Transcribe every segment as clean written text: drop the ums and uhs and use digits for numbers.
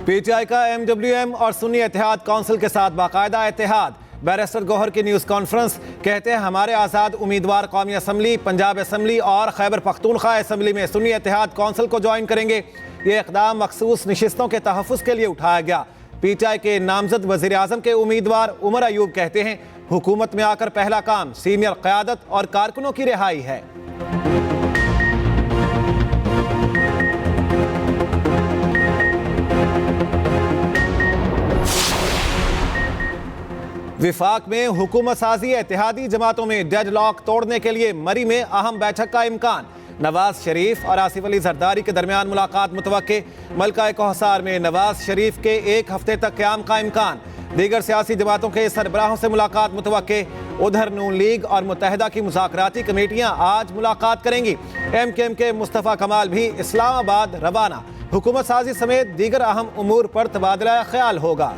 PTI का एमडब्ल्यूएम और सुन्नी इत्तेहाद council के साथ बाकायदा इत्तेहाद। बैरिस्टर गौहर की न्यूज़ कॉन्फ्रेंस, कहते हैं हमारे आज़ाद उम्मीदवार कौमी असम्बली, पंजाब असम्बली और खैबर पख्तूनख्वा असम्बली में सुन्नी इत्तेहाद काउंसिल को ज्वाइन करेंगे। ये इक़दाम मखसूस नशिस्तों के तहफ़्फ़ुज़ के लिए उठाया गया। पीटीआई के नामजद वज़ीर आज़म के उम्मीदवार उमर अयूब कहते हैं हुकूमत में आकर पहला काम सीनियर क़यादत और कारकुनों की रिहाई है। विफाक में हुकूमत साजी, इत्तेहादी जमातों में डेडलॉक तोड़ने के लिए मरी में अहम बैठक का इम्कान। नवाज शरीफ और आसिफ अली जरदारी के दरमियान मुलाकात मुतवक्के। मलका कोहसार में नवाज शरीफ के 1 हफ्ते तक क़याम का इम्कान। दीगर सियासी जमातों के सरबराहों से मुलाकात मुतवक्के। उधर नून लीग और मुत्तहिदा की मुज़ाकराती कमेटियां आज मुलाकात करेंगी। MKM के मुस्तफ़ा कमाल भी इस्लामाबाद रवाना। हुकूमत साजी समेत दीगर अहम उमूर पर तबादला ख्याल होगा।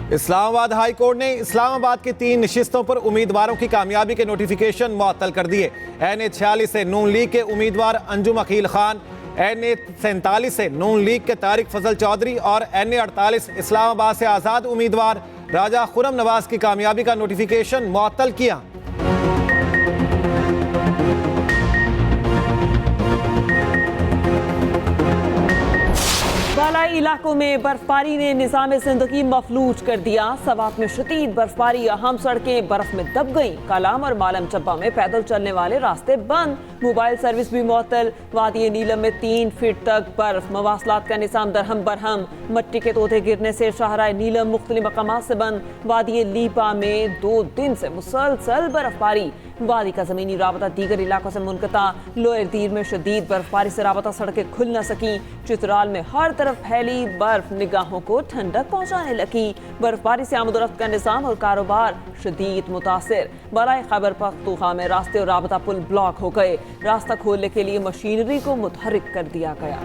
इस्लामाबाद हाई कोर्ट ने इस्लामाबाद की 3 नशिस्तों पर उम्मीदवारों की कामयाबी के नोटिफिकेशन मुअत्तल कर दिए। NA-46 से नून लीग के उम्मीदवार अंजुम अकील खान, NA-47 से नून लीग के तारिक फजल चौधरी और NA-48 इस्लामाबाद से आज़ाद उम्मीदवार राजा खुरम नवाज की कामयाबी का नोटिफिकेशन मुअत्तल किया। बालाई इलाकों में बर्फबारी ने निज़ाम जिंदगी मफलूज कर दिया। सवात में शदीद बर्फबारी, अहम सड़कें बर्फ में दब गईं। कालाम और मालम चब्बा में पैदल चलने वाले रास्ते बंद, मोबाइल सर्विस भी मुअत्तल। वादी नीलम में 3 फीट तक बर्फ, मवासलात का निज़ाम दरहम बरहम। मट्टी के तोते गिरने से शाहराह नीलम मुख्तलिफ मकामात से बंद। वादी लीपा में 2 दिन से मुसलसल बर्फबारी। वादी का ज़मीनी राबता दीगर इलाकों से मुनक़ता। लोअर दीर में शदीद बर्फबारी से राबता सड़कें खुल न सकी। चित्राल में हर तरफ फैली बर्फ निगाहों को ठंडक पहुंचाने लगी। बर्फबारी से आमदोरफ्त का निज़ाम और कारोबार शदीद मुतासिर। बराए खैबर पख्तूनख्वा में रास्ते और राबता पुल ब्लॉक हो गए। रास्ता खोलने के लिए मशीनरी को मुतहरिक कर दिया गया।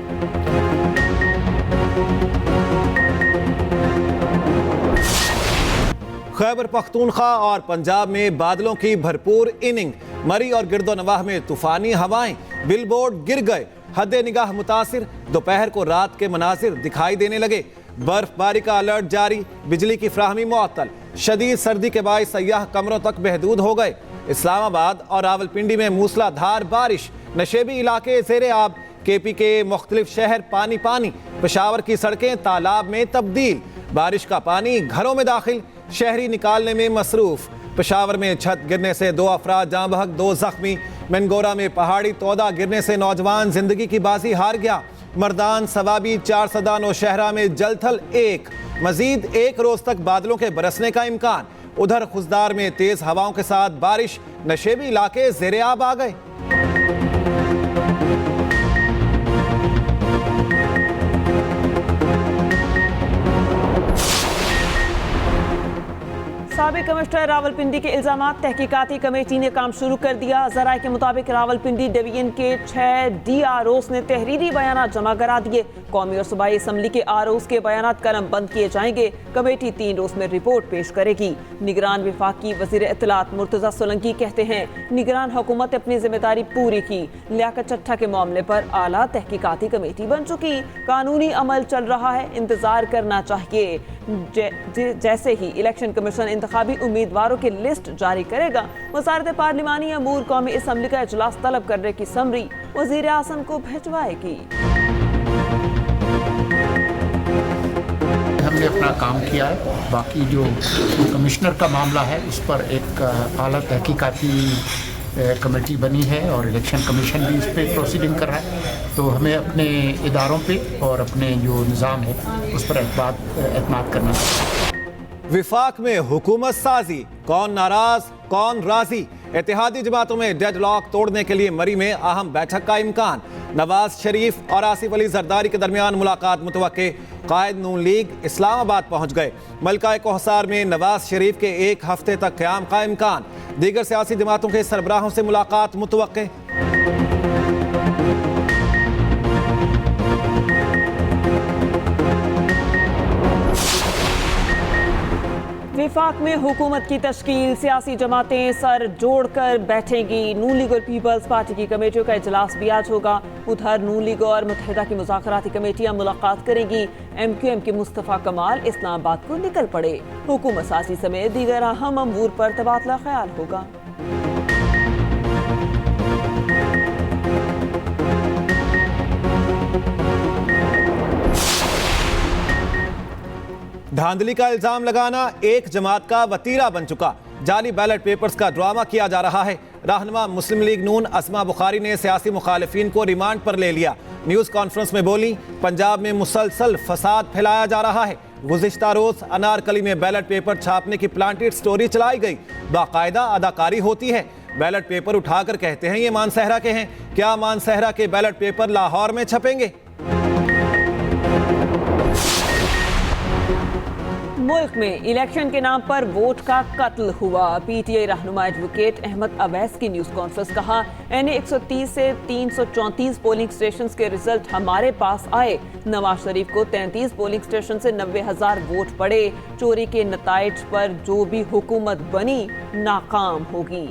खैबर पख्तूनख्वा और पंजाब में बादलों की भरपूर इनिंग। मरी और गिरदोनवाह में तूफानी हवाएं, बिलबोर्ड गिर गए। हद निगाह मुतासिर, दोपहर को रात के मनाजिर दिखाई देने लगे। बर्फबारी का अलर्ट जारी, बिजली की फ्राहमी मुअत्तल। शदीद सर्दी के बायस सयाह कमरों तक महदूद हो गए। इस्लामाबाद और रावलपिंडी में मूसलाधार बारिश, नशेबी इलाके ज़ेरे आब। KP के मुख्तलिफ शहर पानी पानी। पेशावर की सड़कें तालाब में तब्दील। बारिश का पानी घरों में दाखिल, शहरी निकालने में मसरूफ। पेशावर में छत गिरने से 2 अफराद जाँ बहक, 2 जख्मी। मनगोरा में पहाड़ी तोदा गिरने से नौजवान जिंदगी की बाजी हार गया। मर्दान, सवाबी, 4 सदा, नौशहरा में जलथल 1। मजीद 1 रोज तक बादलों के बरसने का इम्कान। उधर खुजदार में तेज हवाओं के साथ बारिश, नशेबी इलाके ज़ेरे आब आ गए। साबिक कमिश्नर रावलपिंडी के इल्जामात, तहकीकाती कमेटी ने काम शुरू कर दिया। ज़राए के मुताबिक रावलपिंडी डिवीजन के 6 DROs ने तहरीरी बयान जमा करा दिए। कौमी और सूबाई असम्बली के ROs के बयान कलम बंद किए जाएंगे। कमेटी 3 रोज में रिपोर्ट पेश करेगी। निगरान विफाकी वज़ीर इत्तलात मुर्तज़ा सोलंकी कहते हैं निगरान हुकूमत अपनी जिम्मेदारी पूरी की। लियाकत चट्ठा के मामले पर आला तहकीकाती कमेटी बन चुकी। कानूनी अमल चल रहा है, इंतजार करना चाहिए। जैसे ही इलेक्शन कमीशन इंतखाबी उम्मीदवारों की लिस्ट जारी करेगा, वज़ारत पार्लिमानी अमूर कौमी असम्बली का इजलास तलब करने की समरी वज़ीर आज़म को भिजवाएगी। हमने अपना काम किया है। बाकी जो कमिश्नर का मामला है उस पर एक आला तहकीकाती कमेटी बनी है और इलेक्शन कमीशन भी इस पर प्रोसीडिंग कर रहा है। तो हमें अपने इदारों पे और अपने जो निज़ाम है उस पर एतमाद करना चाहिए। विफाक में हुकूमत साजी, कौन नाराज कौन राजी। इत्तेहादी जमातों में डेडलॉक तोड़ने के लिए मरी में अहम बैठक का इम्कान। नवाज शरीफ और आसिफ अली जरदारी के दरमियान मुलाकात मुतवक्के। कायद नून लीग इस्लामाबाद पहुंच गए। मलका कोहसार में नवाज शरीफ के 1 हफ्ते तक क़याम का इम्कान। दीगर सियासी जमातों के सरबराहों से मुलाकात मुतवक्के। वफाक में हुकूमत की तश्कील, सियासी जमातें सर जोड़कर बैठेंगी। नून लीग और पीपल्स पार्टी की कमेटियों का इजलास भी आज होगा। उधर नून लीग और मुत्तहिदा की मुज़ाकराती कमेटियां मुलाकात करेंगी। MQM के मुस्तफ़ा कमाल इस्लामाबाद को निकल पड़े। हुकूमत साजी समेत दीगर अहम अमूर पर तबादला ख्याल होगा। धांधली का इल्जाम लगाना एक जमात का वतीरा बन चुका। जाली बैलेट पेपर्स का ड्रामा किया जा रहा है। रहनुमा मुस्लिम लीग नून अस्मा बुखारी ने सियासी मुखालिफिन को रिमांड पर ले लिया। न्यूज़ कॉन्फ्रेंस में बोली, पंजाब में मुसलसल फसाद फैलाया जा रहा है। गुज़िश्ता रोज अनारकली में बैलेट पेपर छापने की प्लांटेड स्टोरी चलाई गई। बाकायदा अदाकारी होती है। बैलेट पेपर उठाकर कहते हैं ये मानसहरा के हैं। क्या मानसहरा के बैलेट पेपर लाहौर में छपेंगे? मुल्क में इलेक्शन के नाम पर वोट का कत्ल हुआ। PTI रहनुमा एडवोकेट अहमद अवैस की न्यूज़ कॉन्फ्रेंस, कहा NA 130 से 334 पोलिंग स्टेशन के रिजल्ट हमारे पास आए। नवाज शरीफ को 33 पोलिंग स्टेशन से 90,000 वोट पड़े। चोरी के नताइज पर जो भी हुकूमत बनी नाकाम होगी।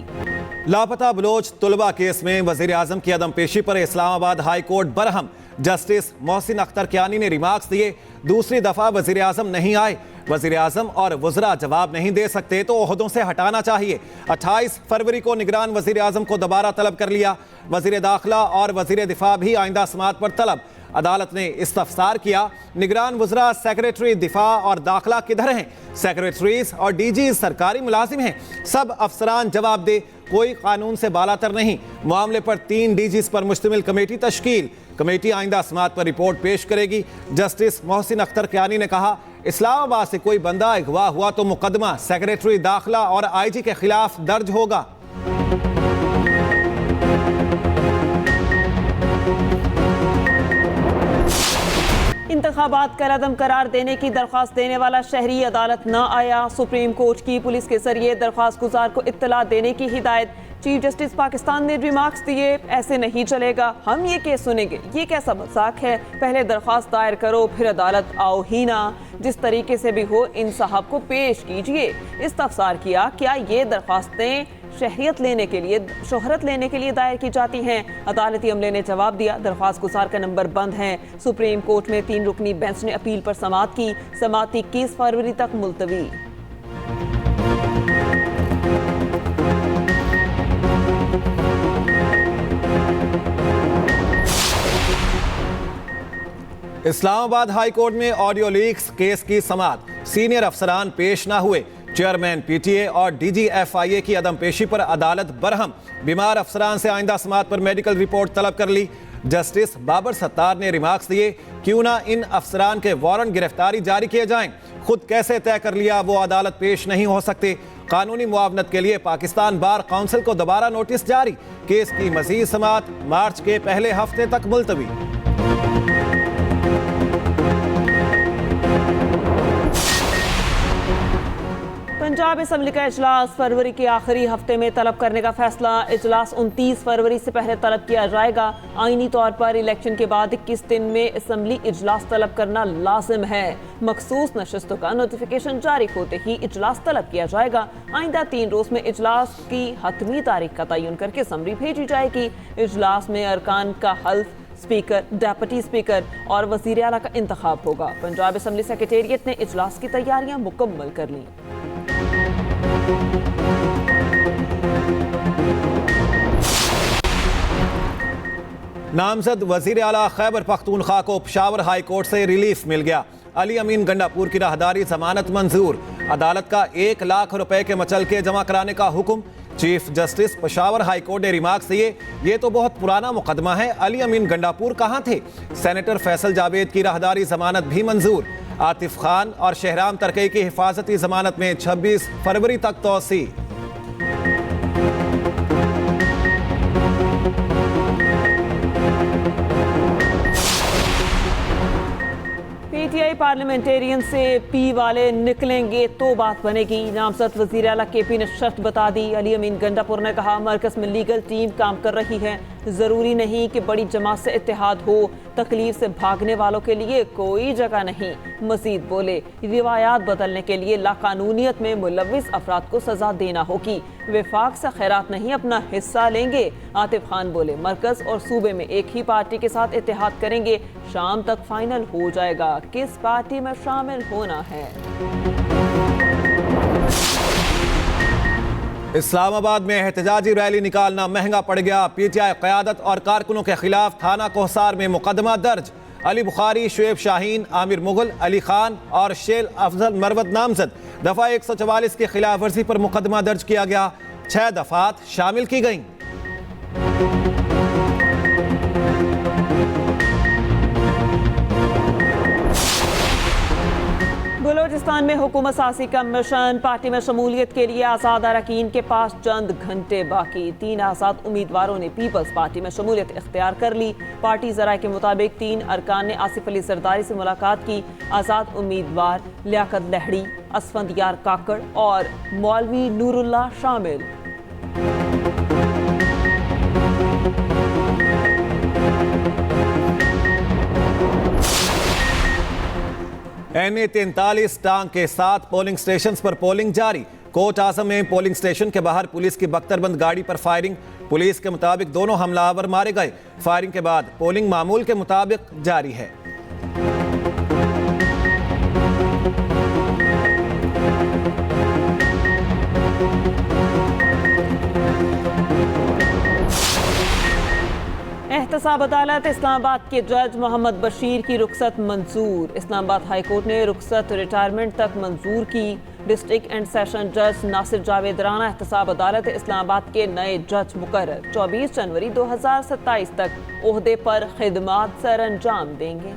लापता बलोच तुलबा केस में वजीर आजम की अदम पेशी पर Islamabad high court Barham. Justice Mohsin Akhtar Kiani ने रिमार्क्स दिए। दूसरी दफा वजीर आजम नहीं आए। वजीर आजम और वज़रा जवाब नहीं दे सकते तो ओहदों से हटाना चाहिए। 28 फरवरी को निगरान वजीर आजम को दोबारा तलब कर लिया। वजीर दाखिला और वजीर दिफा भी आइंदा समात पर तलब। अदालत ने इस्तफसार किया, निगरान वज़रा, सेक्रेटरी दिफा और दाखिला किधर हैं? सेक्रेटरीज और DG सरकारी मुलाजिम हैं। सब अफसरान जवाब दे। कोई कानून से बालातर नहीं। मामले पर 3 DGs पर मुश्तमिल कमेटी तश्कील। कमेटी आइंदा समात पर रिपोर्ट पेश करेगी। जस्टिस मोहसिन अख्तर कियानी ने कहा, इस्लामाबाद से कोई बंदा अगवा हुआ तो मुकदमा सेक्रेटरी दाखिला और IG के खिलाफ दर्ज होगा। इंतखाबात कलअदम करार देने की दरख्वास्त देने वाला शहरी अदालत न आया। सुप्रीम कोर्ट की पुलिस के जरिए दरख्वास्त गुजार को इत्तला देने की हिदायत। चीफ जस्टिस पाकिस्तान ने रिमार्क्स दिए, ऐसे नहीं चलेगा, हम ये केस सुनेंगे, ये कैसा मजाक है? पहले दरख्वास्त दायर करो फिर अदालत आओ ही ना। जिस तरीके से भी हो इन साहब को पेश कीजिए। इस्तफसार किया, क्या ये दरख्वास्तें शहरियत लेने के लिए, शोहरत लेने के लिए दायर की जाती हैं? अदालती अमले ने जवाब दिया, दरख्वास्त गुजार का नंबर बंद है। सुप्रीम कोर्ट में 3 रुकनी बेंच ने अपील पर समाअत की। समाअत 21 फरवरी तक मुलतवी। इस्लामाबाद हाई कोर्ट में ऑडियो लीक्स केस की समाअत। सीनियर अफसरान पेश ना हुए। चेयरमैन PTA और DG FIA की अदम पेशी पर अदालत बरहम। बीमार अफसरान से आइंदा समाअत पर मेडिकल रिपोर्ट तलब कर ली। जस्टिस बाबर सत्तार ने रिमार्क्स दिए, क्यों ना इन अफसरान के वारंट गिरफ्तारी जारी किए जाएं। खुद कैसे तय कर लिया वो अदालत पेश नहीं हो सकते। कानूनी मुआवनत के लिए पाकिस्तान बार काउंसिल को दोबारा नोटिस जारी। केस की मजीद समाअत मार्च के पहले हफ्ते तक मुलतवी। पंजाब असम्बली का इजलास फरवरी के आखिरी हफ्ते में तलब करने का फैसला। इजलास 29 फरवरी से पहले तलब किया जाएगा। आईनी तौर पर इलेक्शन के बाद 21 दिन में असम्बली इजलास तलब करना लाजिम है। मखसूस नशस्तों का नोटिफिकेशन जारी होते ही इजलास तलब किया जाएगा। आइंदा 3 रोज में इजलास की हतमी तारीख का तयन करके समरी भेजी जाएगी। इजलास में अरकान का हल्फ, स्पीकर, डेप्यूटी स्पीकर और वजीर आला का इंतखाब होगा। पंजाब असम्बली सेक्रेटेरिएट ने इजलास की तैयारियां मुकम्मल कर ली। नामजद वजीर आला खैबर पख्तूनख्वा को पेशावर हाई कोर्ट से रिलीफ मिल गया। अली अमीन गंडापुर की राहदारी जमानत मंजूर। अदालत का 1 लाख रुपए के मचलके जमा कराने का हुक्म। Chief justice Peshawar high court ने रिमार्क्स दिए, ये तो बहुत पुराना मुकदमा है, अली अमीन गंडापुर कहाँ थे? सेनेटर फैसल जावेद की राहदारी जमानत भी मंजूर। आतिफ खान और शहराम तरकई की हिफाजती जमानत में 26 फरवरी तक तोसी। PTI पार्लियामेंटेरियन से P वाले निकलेंगे तो बात बनेगी। नामजद वजीर आला KP ने शर्त बता दी। अली अमीन गंडापुर ने कहा, मरकज में लीगल टीम काम कर रही है, जरूरी नहीं कि बड़ी जमात से इत्तेहाद हो, तकलीफ से भागने वालों के लिए कोई जगह नहीं। मजीद बोले, रिवायात बदलने के लिए लाकानूनियत में मुलविस अफराद को सजा देना होगी। विफाक से खैरात नहीं अपना हिस्सा लेंगे। आतिफ खान बोले, मरकज और सूबे में एक ही पार्टी के साथ इत्तेहाद करेंगे, शाम तक फाइनल हो जाएगा किस पार्टी में शामिल होना है। इस्लामाबाद में एहतजाजी रैली निकालना महंगा पड़ गया। पीटीआई क़यादत और कारकुनों के खिलाफ थाना कोहसार में मुकदमा दर्ज। अली बुखारी, शुएब शाहीन, आमिर मुगल, अली खान और शेल अफजल मरवत नामजद दफ़ा 144 की खिलाफ वर्जी पर मुकदमा दर्ज किया गया। 6 दफात शामिल की गईं। बलूचिस्तान में हुकूमत सासी का मिशन, पार्टी में शमूलियत के लिए आज़ाद अरकान के पास चंद घंटे बाकी। 3 आज़ाद उम्मीदवारों ने पीपल्स पार्टी में शमूलियत इख्तियार कर ली। पार्टी ज़राए के मुताबिक 3 अरकान ने आसिफ अली जरदारी से मुलाकात की। आज़ाद उम्मीदवार लियाकत लहड़ी, असफंदियार काकड़ और मौलवी नूरुल्लाह शामिल। NA 43 टांग के साथ पोलिंग स्टेशन पर पोलिंग जारी। कोट आजम में पोलिंग स्टेशन के बाहर पुलिस की बख्तरबंद गाड़ी पर फायरिंग। पुलिस के मुताबिक दोनों हमलावर मारे गए। फायरिंग के बाद पोलिंग मामूल के मुताबिक जारी है। एहतसाब अदालत, इस्लामाबाद के जज मोहम्मद बशीर की रुखसत मंजूर। इस्लामाबाद हाई कोर्ट ने रुखसत रिटायरमेंट तक मंजूर की। डिस्ट्रिक्ट एंड सेशन जज नासिर जावेद राना एहतसाब अदालत इस्लामाबाद के नए जज मुकर्रर 24 जनवरी 2027 तक ओहदे पर खिदमात सर अंजाम देंगे।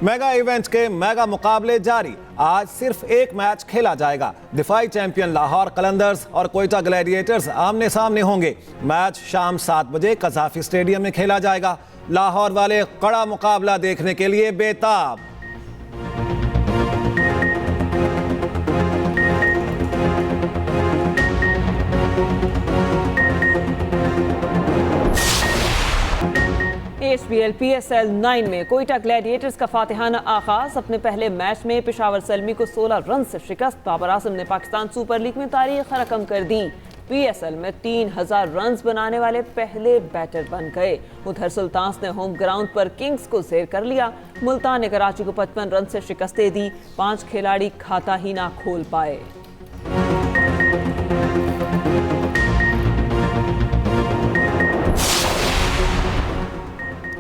मेगा इवेंट के मेगा मुकाबले जारी। आज सिर्फ एक मैच खेला जाएगा। दिफाई चैंपियन लाहौर कलंदर्स और कोयटा ग्लैडिएटर्स आमने सामने होंगे। मैच शाम 7 बजे कज़ाफी स्टेडियम में खेला जाएगा। लाहौर वाले कड़ा मुकाबला देखने के लिए बेताब। HBL PSL 9 में कोयटा ग्लैडिएटर्स का फातिहाना आगाज। अपने पहले मैच में पेशावर सलमी को 16 रन से शिकस्त। बाबर आजम ने पाकिस्तान सुपर लीग में तारीख रकम कर दी। PSL में 3000 रन बनाने वाले पहले बैटर बन गए। उधर सुल्तान्स ने होम ग्राउंड पर किंग्स को जेर कर लिया। मुल्तान ने कराची को 55 रन से शिकस्त दे दी। 5 खिलाड़ी खाता ही ना खोल पाए।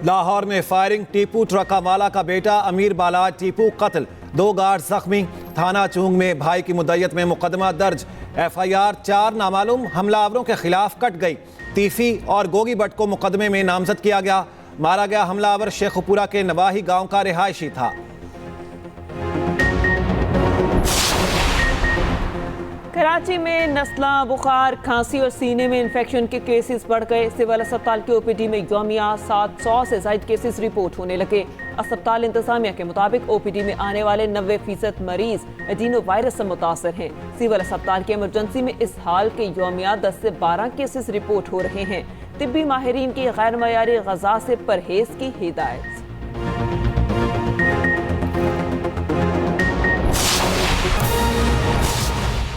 लाहौर में फायरिंग, टीपू ट्रकावाला का बेटा अमीर बालाज टीपू कत्ल, 2 गार्ड जख्मी। थाना चूंग में भाई की मुद्दत में मुकदमा दर्ज। FIR 4 नामालूम हमलावरों के खिलाफ कट गई। तीफी और गोगी भट्ट को मुकदमे में नामजद किया गया। मारा गया हमलावर शेखपुरा के नवाही गांव का रिहायशी था। कराची में नस्ला, बुखार, खांसी और सीने में इन्फेक्शन के केसेस बढ़ गए। सिविल अस्पताल के OPD में यौमिया 700 से ज्यादा केसेस रिपोर्ट होने लगे। अस्पताल इंतजामिया के मुताबिक OPD में आने वाले 90% मरीज एडिनो वायरस से मुतासर हैं। सिविल अस्पताल की इमरजेंसी में इस हाल के यौमिया 10 से 12 केसेस रिपोर्ट हो रहे हैं। तिब्बी माहिरीन की गैर मयारी ग़ज़ा से परहेज की हिदायत।